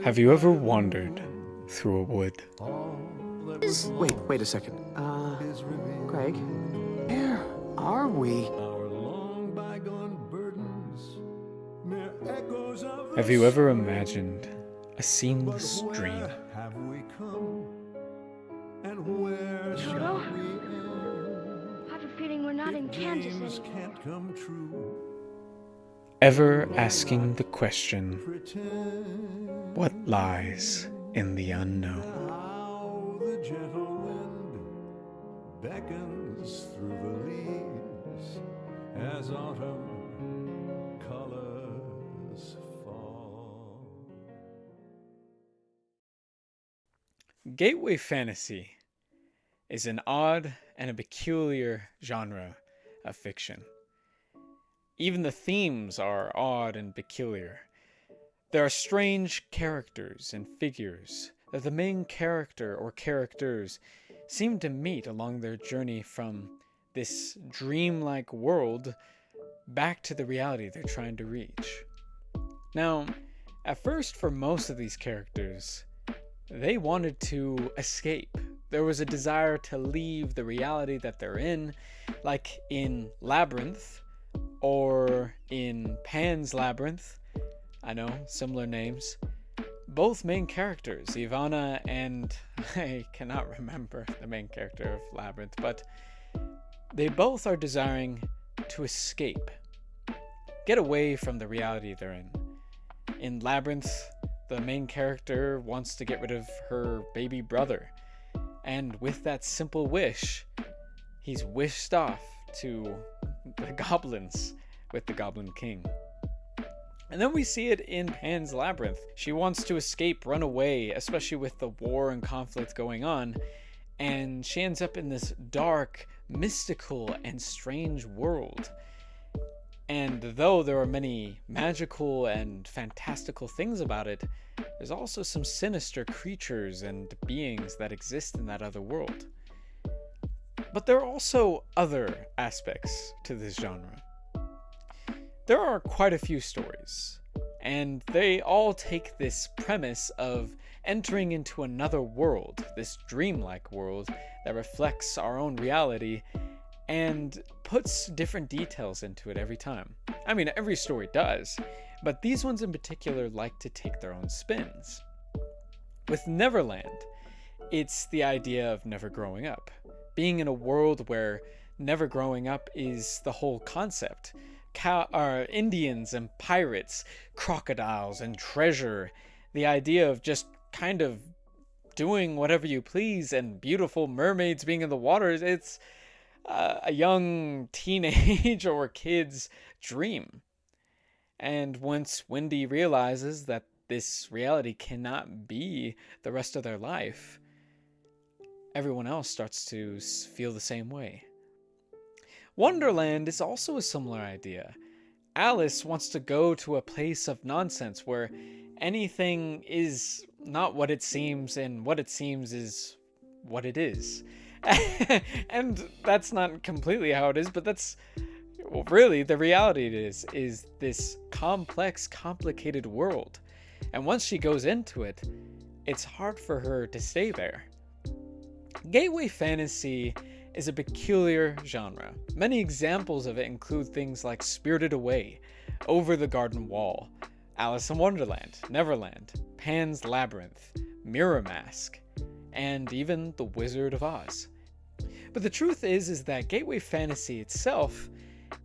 Have you ever wandered through a wood? Wait a second. Greg, where are we? Have you ever imagined a seamless dream? Toto? I have a feeling we're not in Kansas anymore. Ever asking the question, what lies in the unknown? Beckons through the leaves as autumn colors fall. Gateway fantasy is an odd and a peculiar genre of fiction. Even the themes are odd and peculiar. There are strange characters and figures that the main character or characters seem to meet along their journey from this dreamlike world back to the reality they're trying to reach. Now, at first, for most of these characters, they wanted to escape. There was a desire to leave the reality that they're in, like in Labyrinth or in Pans Labyrinth. I know, similar names. Both main characters, Ivana and I cannot remember the main character of Labyrinth, but they both are desiring to escape, get away from the reality they're in. In Labyrinth, the main character wants to get rid of her baby brother, and with that simple wish, he's wished off to the goblins with the Goblin King. And then we see it in Pan's Labyrinth. She wants to escape, run away, especially with the war and conflict going on, and she ends up in this dark, mystical, and strange world. And though there are many magical and fantastical things about it, there's also some sinister creatures and beings that exist in that other world. But there are also other aspects to this genre. There are quite a few stories, and they all take this premise of entering into another world, this dreamlike world that reflects our own reality and puts different details into it every time. I mean, every story does, but these ones in particular like to take their own spins. With Neverland, it's the idea of never growing up, being in a world where never growing up is the whole concept. Indians and pirates, crocodiles and treasure, the idea of just kind of doing whatever you please, and beautiful mermaids being in the waters. It's a young teenage or kid's dream. And once Wendy realizes that this reality cannot be the rest of their life, everyone else starts to feel the same way. Wonderland is also a similar idea. Alice wants to go to a place of nonsense where anything is not what it seems and what it seems is what it is. And that's not completely how it is, but that's really the reality it is this complex, complicated world. And once she goes into it, it's hard for her to stay there. Gateway fantasy is a peculiar genre. Many examples of it include things like Spirited Away, Over the Garden Wall, Alice in Wonderland, Neverland, Pan's Labyrinth, Mirror Mask, and even The Wizard of Oz. But the truth is that gateway fantasy itself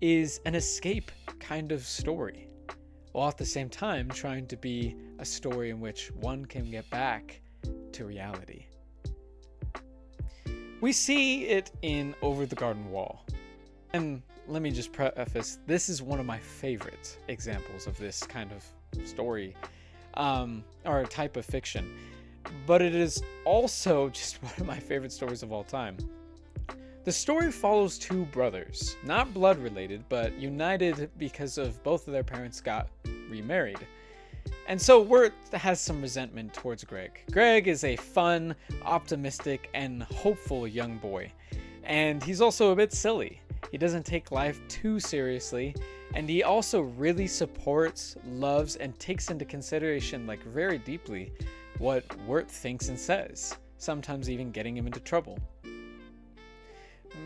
is an escape kind of story, while at the same time trying to be a story in which one can get back to reality. We see it in Over the Garden Wall. And let me just preface, this is one of my favorite examples of this kind of story, or type of fiction. But it is also just one of my favorite stories of all time. The story follows two brothers, not blood related, but united because of both of their parents got remarried. And so Wirt has some resentment towards Greg. Greg is a fun, optimistic, and hopeful young boy. And he's also a bit silly. He doesn't take life too seriously, And he also really supports, loves, and takes into consideration, like very deeply, what Wirt thinks and says, sometimes even getting him into trouble.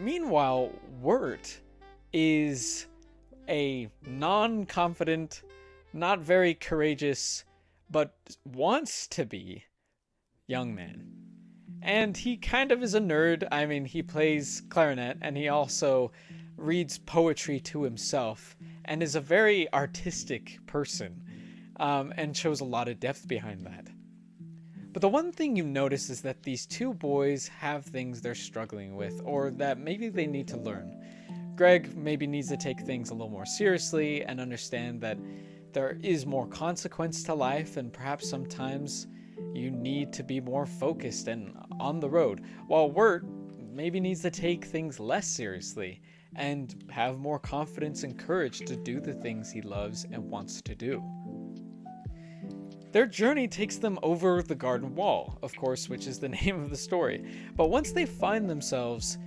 Meanwhile, Wirt is a non-confident, not very courageous, but wants to be young man. And he kind of is a nerd. I mean, he plays clarinet and he also reads poetry to himself and is a very artistic person, and shows a lot of depth behind that. But the one thing you notice is that these two boys have things they're struggling with, or that maybe they need to learn. Greg maybe needs to take things a little more seriously and understand that there is more consequence to life, and perhaps sometimes you need to be more focused and on the road, while Wirt maybe needs to take things less seriously and have more confidence and courage to do the things he loves and wants to do. Their journey takes them over the garden wall, of course, which is the name of the story. But once they find themselves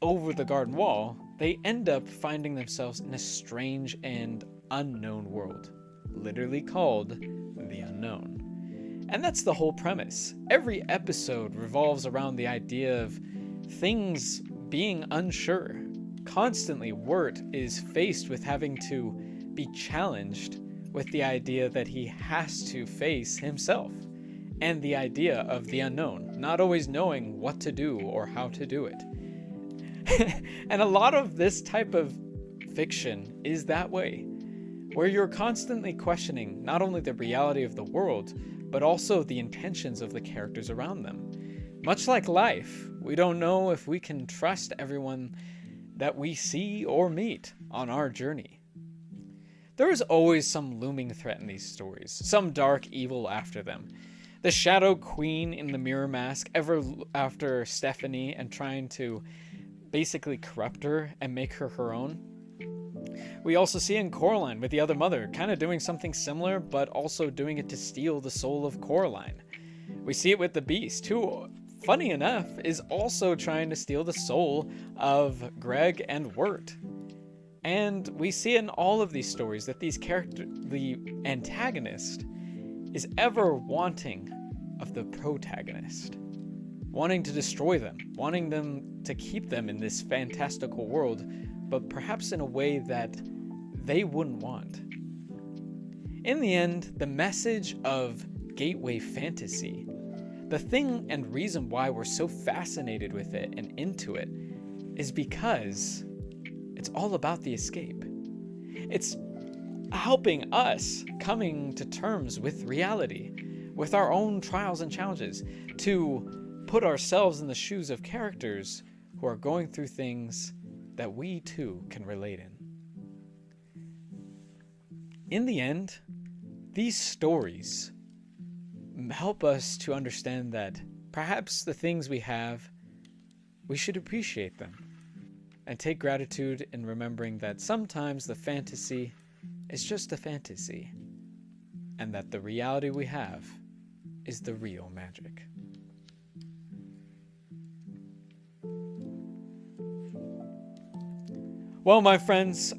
over the garden wall, they end up finding themselves in a strange and unknown world, literally called the unknown. And that's the whole premise. Every episode revolves around the idea of things being unsure. Constantly, Wirt is faced with having to be challenged with the idea that he has to face himself, and the idea of the unknown, not always knowing what to do or how to do it. And a lot of this type of fiction is that way, where you're constantly questioning not only the reality of the world, but also the intentions of the characters around them. Much like life, we don't know if we can trust everyone that we see or meet on our journey. There is always some looming threat in these stories, some dark evil after them. The Shadow Queen in the Mirror Mask ever after Stephanie and trying to basically corrupt her and make her her own. We also see in Coraline with the other mother, kind of doing something similar, but also doing it to steal the soul of Coraline. We see it with the Beast, who, funny enough, is also trying to steal the soul of Greg and Wirt. And we see in all of these stories that these characters, the antagonist, is ever wanting of the protagonist, wanting to destroy them, wanting them to keep them in this fantastical world, but perhaps in a way that they wouldn't want. In the end, the message of gateway fantasy, the thing and reason why we're so fascinated with it and into it, is because it's all about the escape. It's helping us coming to terms with reality, with our own trials and challenges, to put ourselves in the shoes of characters who are going through things that we too can relate in. In the end, these stories help us to understand that perhaps the things we have, we should appreciate them and take gratitude in remembering that sometimes the fantasy is just a fantasy, and that the reality we have is the real magic. Well, my friends,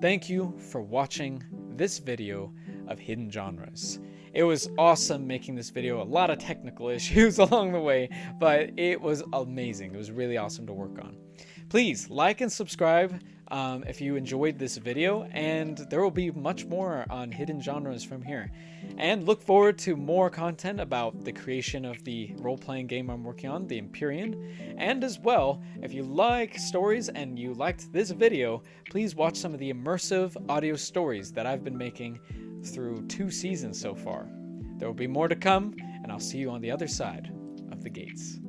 thank you for watching this video of Hidden Genres. It was awesome making this video, a lot of technical issues along the way, but it was amazing. It was really awesome to work on. Please like and subscribe if you enjoyed this video, and there will be much more on Hidden Genres from here. And look forward to more content about the creation of the role-playing game I'm working on, the Empyrean. And as well, if you like stories and you liked this video, please watch some of the immersive audio stories that I've been making through 2 seasons so far. There will be more to come, and I'll see you on the other side of the gates.